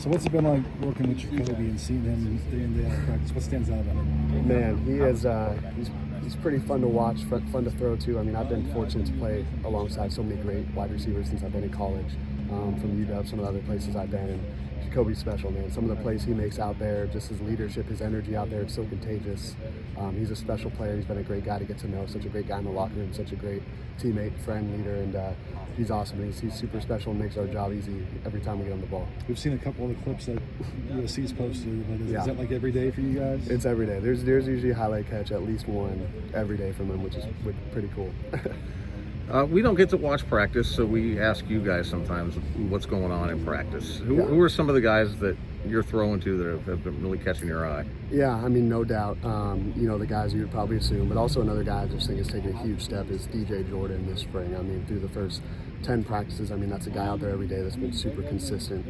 So what's it been like working with Jacoby and seeing him day in, day out in practice? What stands out about him? Man, he is he's pretty fun to watch, fun to throw to. I mean, I've been fortunate to play alongside so many great wide receivers since I've been in college, from UW, some of the other places I've been. And Jacoby's special, man. Some of the plays he makes out there, just his leadership, his energy out there, it's so contagious. He's a special player. He's been a great guy to get to know, such a great guy in the locker room, such a great teammate, friend, leader, and he's awesome. He's super special and makes our job easy every time we get on the ball. We've seen a couple of the clips that USC's posted, but Yeah. Is that like every day for you guys? It's every day. There's usually a highlight catch, at least one every day from him, which is pretty cool. We don't get to watch practice, so we ask you guys sometimes what's going on in practice. Who are some of the guys that you're throwing to that have been really catching your eye? Yeah, I mean, no doubt. The guys you would probably assume, but also another guy I just think is taking a huge step is DJ Jordan this spring. I mean, through the first 10 practices, I mean, that's a guy out there every day that's been super consistent.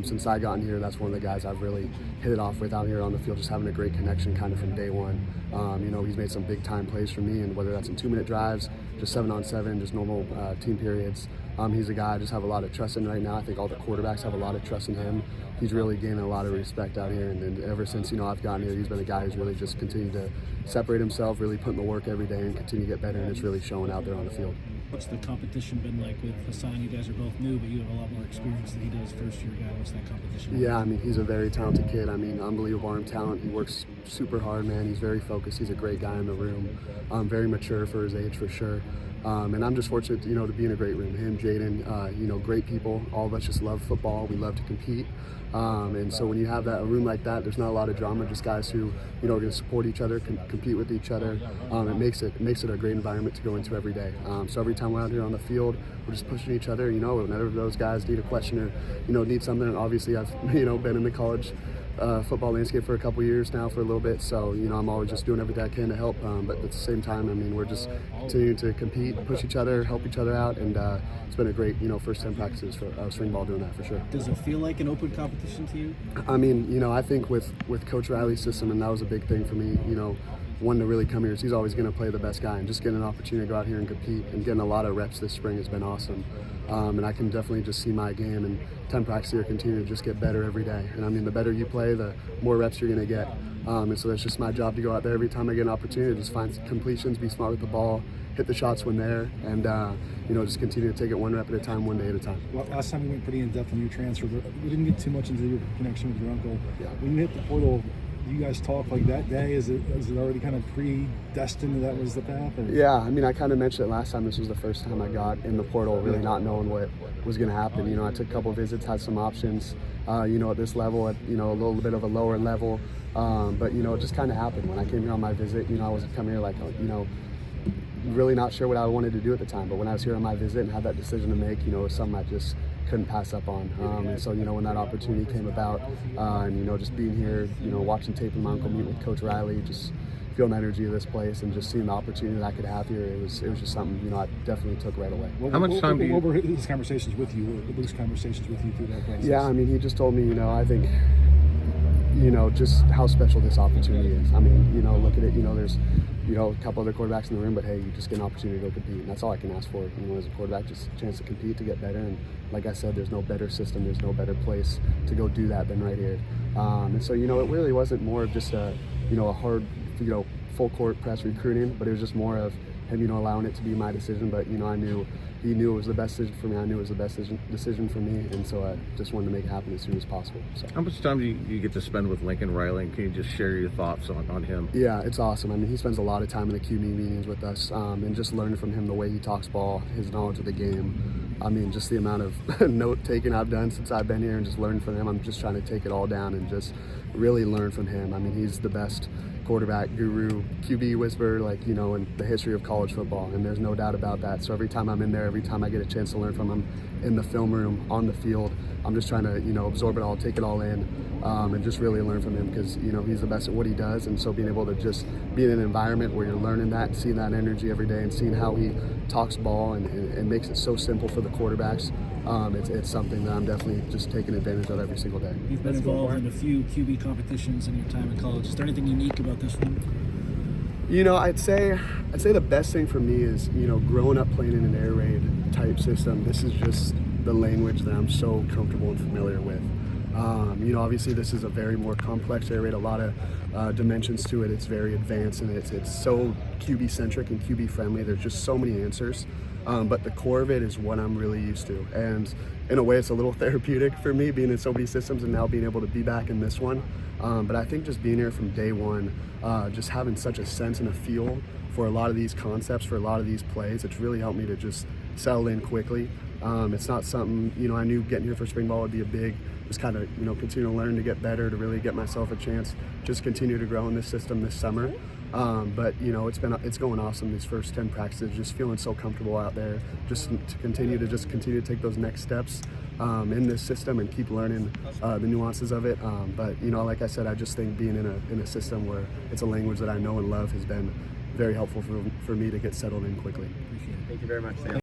Since I got in here, that's one of the guys I've really hit it off with out here on the field, just having a great connection kind of from day one. He's made some big time plays for me, and whether that's in 2-minute drives, just 7-on-7, just normal team periods. He's a guy I just have a lot of trust in right now. I think all the quarterbacks have a lot of trust in him. He's really gaining a lot of respect out here, and ever since I've gotten here, he's been a guy who's really just continued to separate himself, really putting the work every day and continue to get better, and it's really showing out there on the field. What's the competition been like with Hassan? You guys are both new, but you have a lot more experience than he does. First year guy. What's that competition? Yeah, I mean, he's a very talented kid. I mean, unbelievable arm talent. He works super hard, man. He's very focused. He's a great guy in the room. Very mature for his age, for sure. And I'm just fortunate, to be in a great room. Him, Jaden, great people. All of us just love football. We love to compete. And so when you have a room like that, there's not a lot of drama. Just guys who, are going to support each other, compete with each other. It makes it a great environment to go into every day. So every time we're out here on the field, we're just pushing each other. Whenever those guys need a question or need something. Obviously, I've been in the college football landscape for a couple years now, for a little bit, so I'm always just doing everything I can to help, but at the same time, I mean, we're just continuing to compete, push each other, help each other out, and it's been a great first 10 practices for spring ball doing that, for sure. Does it feel like an open competition to you? I mean, I think with Coach Riley's system, and that was a big thing for me, one to really come here is he's always going to play the best guy, and just getting an opportunity to go out here and compete and getting a lot of reps this spring has been awesome. And I can definitely just see my game and 10 practices here continue to just get better every day. And I mean, the better you play, the more reps you're going to get. And so that's just my job to go out there every time I get an opportunity to just find completions, be smart with the ball, hit the shots when there, and just continue to take it one rep at a time, one day at a time. Well, last time we went pretty in depth on your transfer, but we didn't get too much into your connection with your uncle. Yeah. When you hit the portal, you guys talk like that day? Is it already kind of predestined that was the path? Or? Yeah, I mean, I kind of mentioned it last time. This was the first time I got in the portal, really not knowing what was going to happen. I took a couple of visits, had some options, at this level, at, a little bit of a lower level. But, it just kind of happened. When I came here on my visit, I was coming here like, really not sure what I wanted to do at the time. But when I was here on my visit and had that decision to make, it was something I just couldn't pass up on. And so, when that opportunity came about, and, just being here, watching tape with my uncle, meet with Coach Riley, just feeling the energy of this place and just seeing the opportunity that I could have here, it was just something, I definitely took right away. How much time What were these conversations with you, those conversations with you through that process? Yeah, I mean, he just told me, I think, just how special this opportunity is. I mean, look at it, there's, a couple other quarterbacks in the room, but hey, you just get an opportunity to go compete, and that's all I can ask for, as a quarterback, just a chance to compete, to get better, and like I said, there's no better system, there's no better place to go do that than right here. And so, it really wasn't more of just a hard, full court press recruiting, but it was just more of him, allowing it to be my decision, but, I knew he knew it was the best decision for me. I knew it was the best decision for me, and so I just wanted to make it happen as soon as possible. So. How much time do you get to spend with Lincoln Riley? Can you just share your thoughts on him? Yeah, it's awesome. I mean, he spends a lot of time in the QB meetings with us, and just learning from him the way he talks ball, his knowledge of the game. I mean, just the amount of note-taking I've done since I've been here and just learning from him. I'm just trying to take it all down and just really learn from him. I mean, he's the best quarterback guru, QB whisperer, in the history of college football, and there's no doubt about that. So every time I'm in there, every time I get a chance to learn from him in the film room, on the field, I'm just trying to, absorb it all, take it all in, and just really learn from him because, he's the best at what he does. And so being able to just be in an environment where you're learning that and seeing that energy every day and seeing how he talks ball and makes it so simple for the quarterbacks, it's something that I'm definitely just taking advantage of every single day. You've been involved in a few QB competitions in your time in college. Is there anything unique about this one? I'd say the best thing for me is, growing up playing in an air raid type system, this is just the language that I'm so comfortable and familiar with. You know, obviously this is a very more complex air raid, a lot of dimensions to it. It's very advanced, and it's so QB centric and QB friendly. There's just so many answers. But the core of it is what I'm really used to. And in a way, it's a little therapeutic for me being in so many systems and now being able to be back in this one. But I think just being here from day one, just having such a sense and a feel for a lot of these concepts, for a lot of these plays, it's really helped me to just settle in quickly. It's not something, you know, I knew getting here for spring ball would be a big, just kind of, you know, continue to learn to get better, to really get myself a chance, just continue to grow in this system this summer. But you know, it's going awesome these first 10 practices, just feeling so comfortable out there, just to continue to take those next steps in this system and keep learning the nuances of it. But you know, like I said, I just think being in a system where it's a language that I know and love has been very helpful for me to get settled in quickly. Appreciate it. Thank you very much, Sam.